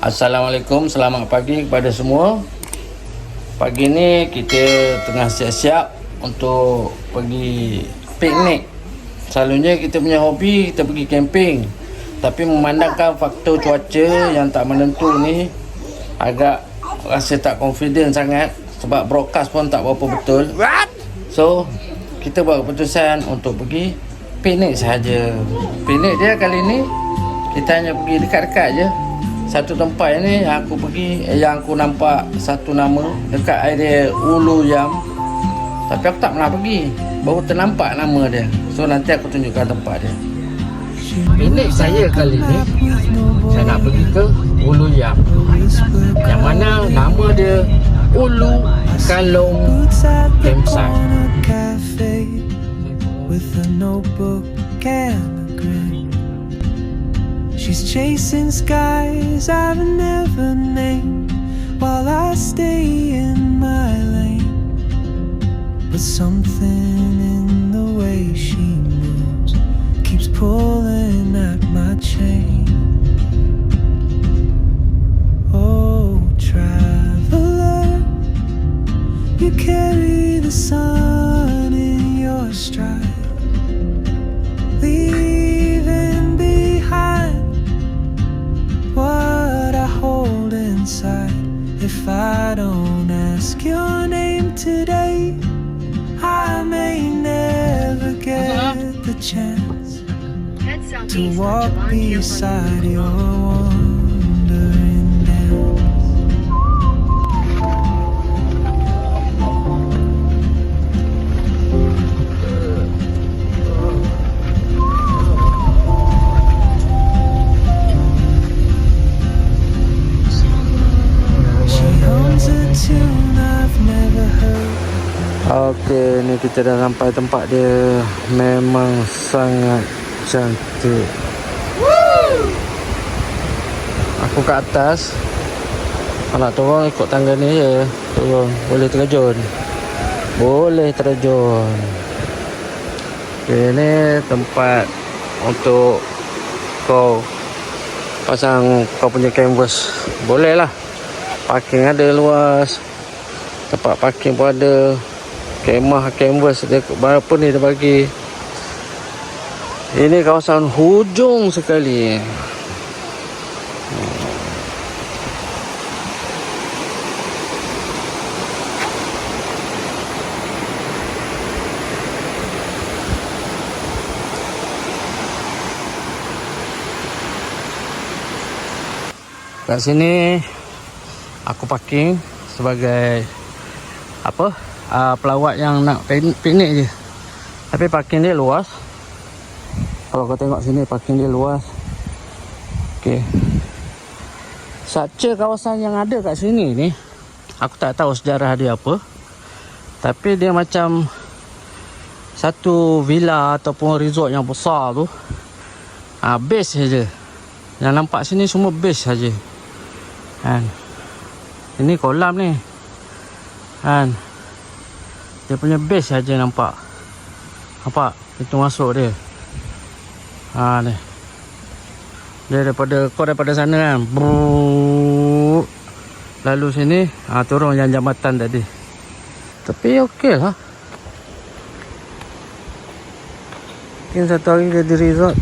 Assalamualaikum, selamat pagi kepada semua. Pagi ni kita tengah siap-siap untuk pergi piknik. Selalunya kita punya hobi kita pergi camping, tapi memandangkan faktor cuaca yang tak menentu ni, agak rasa tak confident sangat sebab broadcast pun tak berapa betul. So kita buat keputusan untuk pergi piknik sahaja. Piknik dia kali ni kita hanya pergi dekat-dekat je. Satu tempat ni yang aku pergi, yang aku nampak satu nama dekat area Ulu Yam, tapi aku tak pernah pergi, baru ternampak nama dia. So nanti aku tunjukkan tempat dia. Piknik saya kali ni, saya nak pergi ke Ulu Yam, yang mana nama dia Ulu Kalong Campsite. With a notebook and a grin, she's chasing skies I've never named, while I stay in my lane. But something in the way she moves keeps pulling at my chain. Oh, traveler, you carry the sun in your stride, leaving behind what I hold inside. If I don't ask your name today, I may never get the chance to walk beside your wandering dance. Okey, ni kita dah sampai tempat dia. Memang sangat cantik. Aku kat atas. Kalau nak turun ikut tangga ni je. Turun, boleh terjun. Boleh terjun. Okey, ni tempat untuk kau pasang kau punya canvas. Boleh lah. Parking ada luas. Tempat parking pun ada. Kemah canvas dia berapa ni dia bagi. Ini kawasan hujung sekali. Kat sini aku parking sebagai pelawat yang nak piknik je. Tapi parking dia luas. Kalau kau tengok sini, parking dia luas. Okey. Structure kawasan yang ada kat sini ni, aku tak tahu sejarah dia apa. Tapi dia macam satu villa ataupun resort yang besar tu. Base saja. Yang nampak sini semua base saja. Kan. Ini kolam ni. Kan. Dia punya base saja nampak. Nampak? Itu masuk dia. Ni. Dia daripada sana kan. Brrrr. Lalu sini, turun yang jambatan tadi. Tapi okey lah. Mungkin satu hari jadi resort.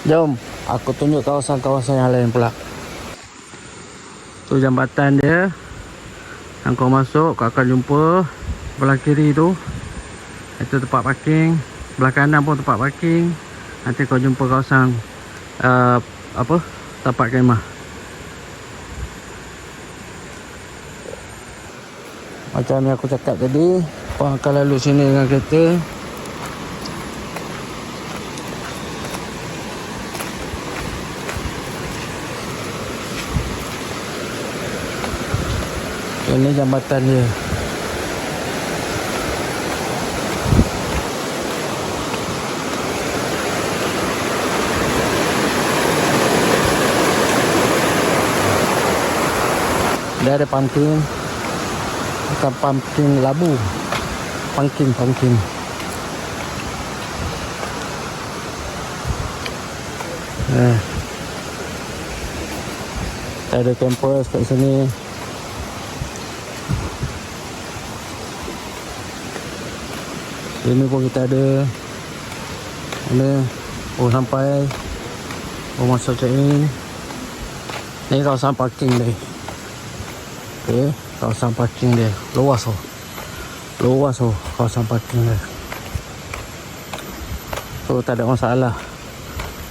Jom, aku tunjuk kawasan-kawasan yang lain pula. Tu jambatan dia. Yang kau masuk, kau akan jumpa sebelah kiri tu, itu tempat parking. Sebelah kanan pun tempat parking. Nanti kau jumpa kawasan tapak kemah. Macam yang aku cakap tadi, kau akan lalu sini dengan kereta. Ini jambatan dia. Dia ada pumpkin. Bukan pumpkin labu. Pumpkin. Ada campus kat sini. Ini pun kita ada. Ini sampai masuk check in. Ni kawasan parking dia. Okey, kawasan parking dia luas tu. Kawasan parking dia. So tak ada masalah.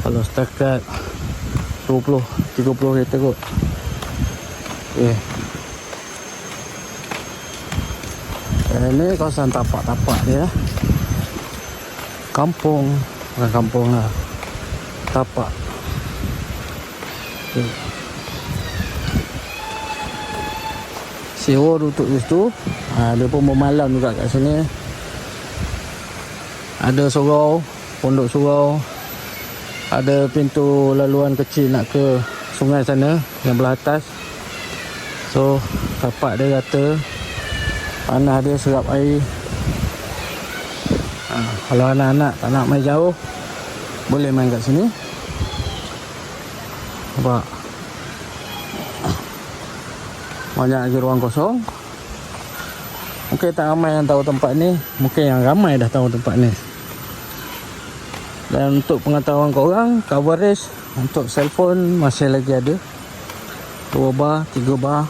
Kalau setakat 20-30 kereta kot. Okey. Ini kawasan tapak-tapak dia. Kampung, bukan kampung lah, tapak. Okay. Sewa duduk di situ. Dia pun bermalam juga kat sini. Ada surau, pondok surau. Ada pintu laluan kecil nak ke sungai sana yang belah atas. So tapak dia rata. Panah dia serap air. Kalau anak-anak tak nak main jauh, boleh main kat sini. Nampak? Banyak lagi ruang kosong. Mungkin tak ramai yang tahu tempat ni. Mungkin yang ramai dah tahu tempat ni. Dan untuk pengetahuan korang, coverage untuk cellphone masih lagi ada. 2 bar, 3 bar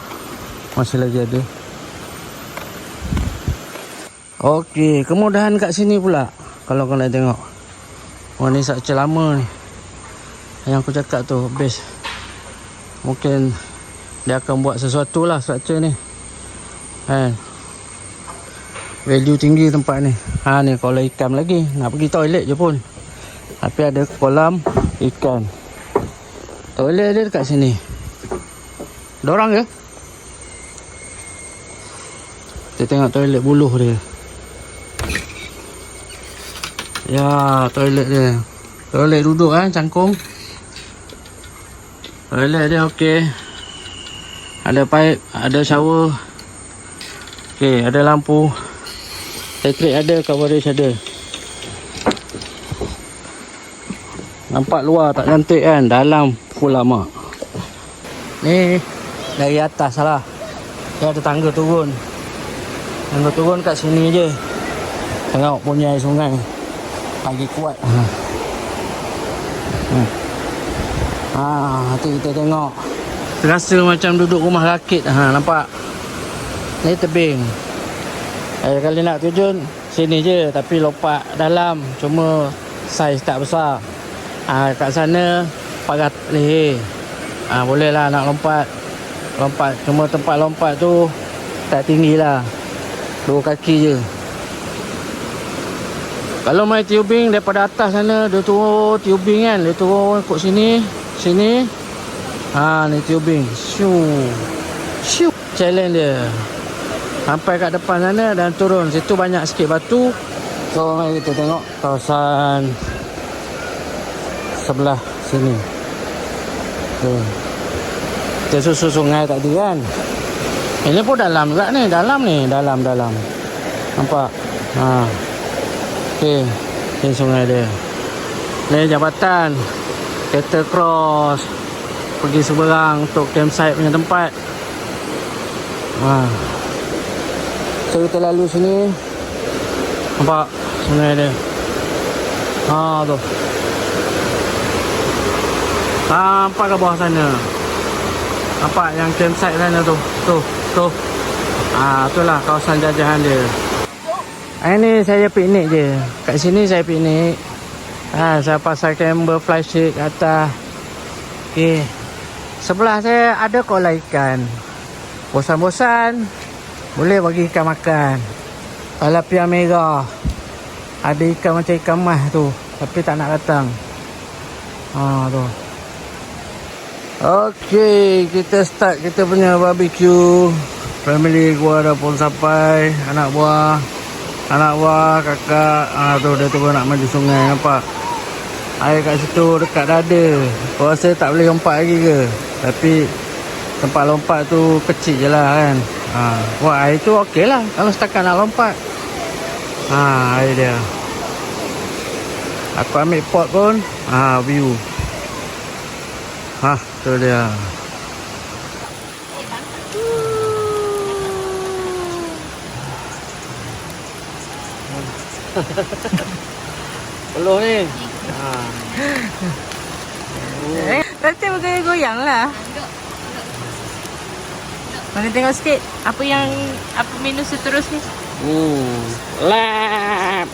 masih lagi ada. Okey, kemudahan kat sini pula. Kalau kau nak tengok. Oh ni structure lama ni. Yang aku cakap tu base. Mungkin dia akan buat sesuatu lah structure ni. Value tinggi tempat ni. Ni kolam ikan lagi. Nak pergi toilet je pun. Tapi ada kolam ikan. Toilet dia dekat sini. Dorang ke? Kita tengok toilet buluh dia. Ya, toilet dia. Toilet duduk cangkung. Toilet dia okey. Ada pipe, ada shower. Okey, ada lampu. Elektrik ada, coverage ada. Nampak luar tak cantik kan? Dalam full lama. Ni dari atas lah. Dia ada tangga turun. Tangga turun kat sini je. Tengok punya air sungai. Lagi kuat. Nanti kita tengok. Terasa macam duduk rumah rakit. Nampak? Ni tebing. Kali nak terjun sini je, tapi lompat dalam. Cuma saiz tak besar. Kat sana pagat leher. Boleh lah nak lompat. Cuma tempat lompat tu tak tinggi lah. 2 kaki je. Kalau main tubing daripada atas sana, dia turun tubing kan. Dia turun kot sini. Ni tubing. Shoo. Challenge dia. Sampai kat depan sana dan turun. Situ banyak sikit batu. So mari kita tengok kawasan sebelah sini. Kita susu sungai tadi kan. Ini pun dalam juga ni. Dalam. Nampak? Okey. Ini sungai dia. Ni jabatan. Kereta cross. Pergi seberang untuk campsite punya tempat. So kita lalu sini. Nampak sungai dia. Tu. Sampai ke bawah sana. Nampak yang campsite sana tu. Itulah kawasan jajahan dia. Ini saya piknik je. Kat sini saya piknik. Saya pasang kamera flashlight atas. Okey. Sebelah saya ada kolam ikan. Bosan-bosan boleh bagi ikan makan. Tilapia merah. Ada ikan macam ikan mas tu, tapi tak nak datang. Tu. Okey, kita start kita punya barbecue. Family gua dah pun sampai. Anak buah, kakak. Tu dia turun nak mandi sungai. Nampak air kat situ dekat dada. Kau rasa tak boleh lompat lagi ke? Tapi tempat lompat tu kecil je lah kan. Air tu okey lah kalau setakat nak lompat. Air dia. Aku ambil pot pun. View. Tu dia. Peluh ni. Nanti bergoyang-goyang lah. Mana tengok sikit apa menu seterusnya. Lap.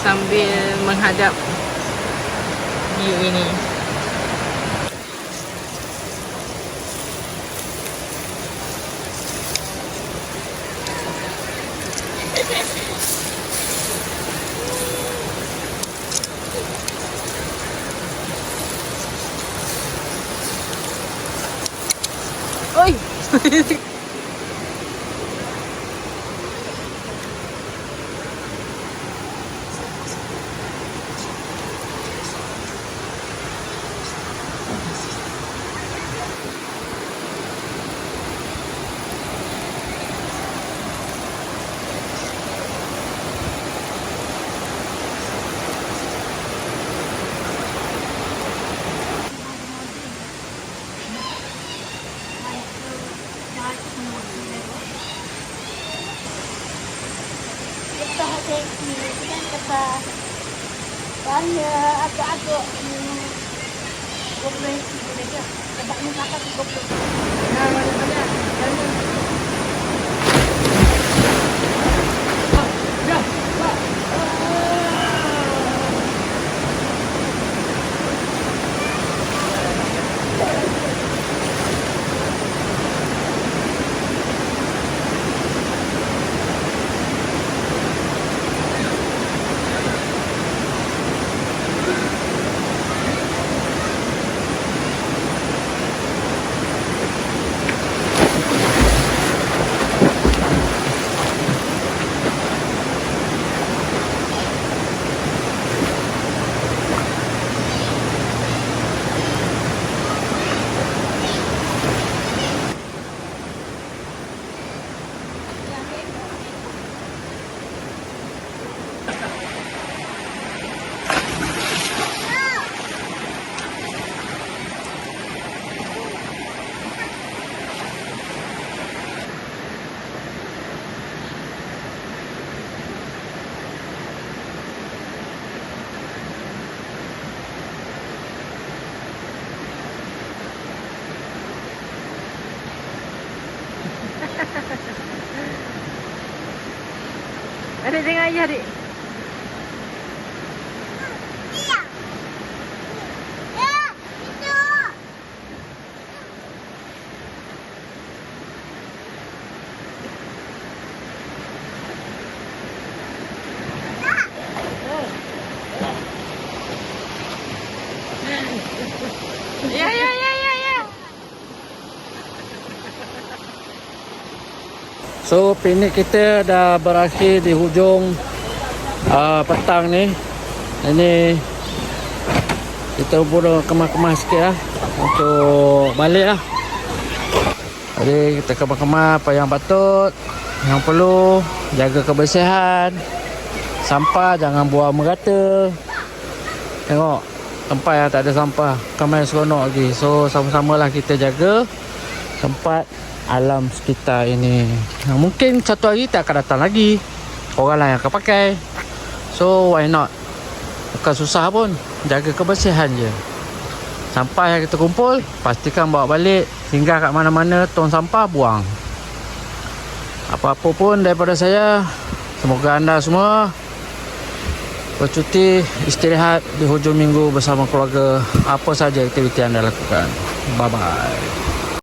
Sambil menghadap view ini. Oi. Agak-agak goblok dia. Sebab ni kakak goblok. Nah, mana-mana. Adik tengok ayah, adik. Ya. So piknik kita dah berakhir di hujung petang ni. Ini kita pun kemas-kemas sikit lah untuk balik lah. Jadi kita kemas-kemas apa yang patut, yang perlu, jaga kebersihan, sampah jangan buang merata. Tengok tempat yang tak ada sampah, ramai seronok lagi. So sama-sama lah kita jaga tempat alam sekitar ini. Mungkin satu hari tak akan datang lagi, orang lain akan pakai. So why not? Bukan susah pun, jaga kebersihan je. Sampah yang kita kumpul pastikan bawa balik, tinggal kat mana-mana tong sampah buang. Apa-apa pun daripada saya, semoga anda semua bercuti istirahat di hujung minggu bersama keluarga, apa saja aktiviti anda lakukan. Bye bye.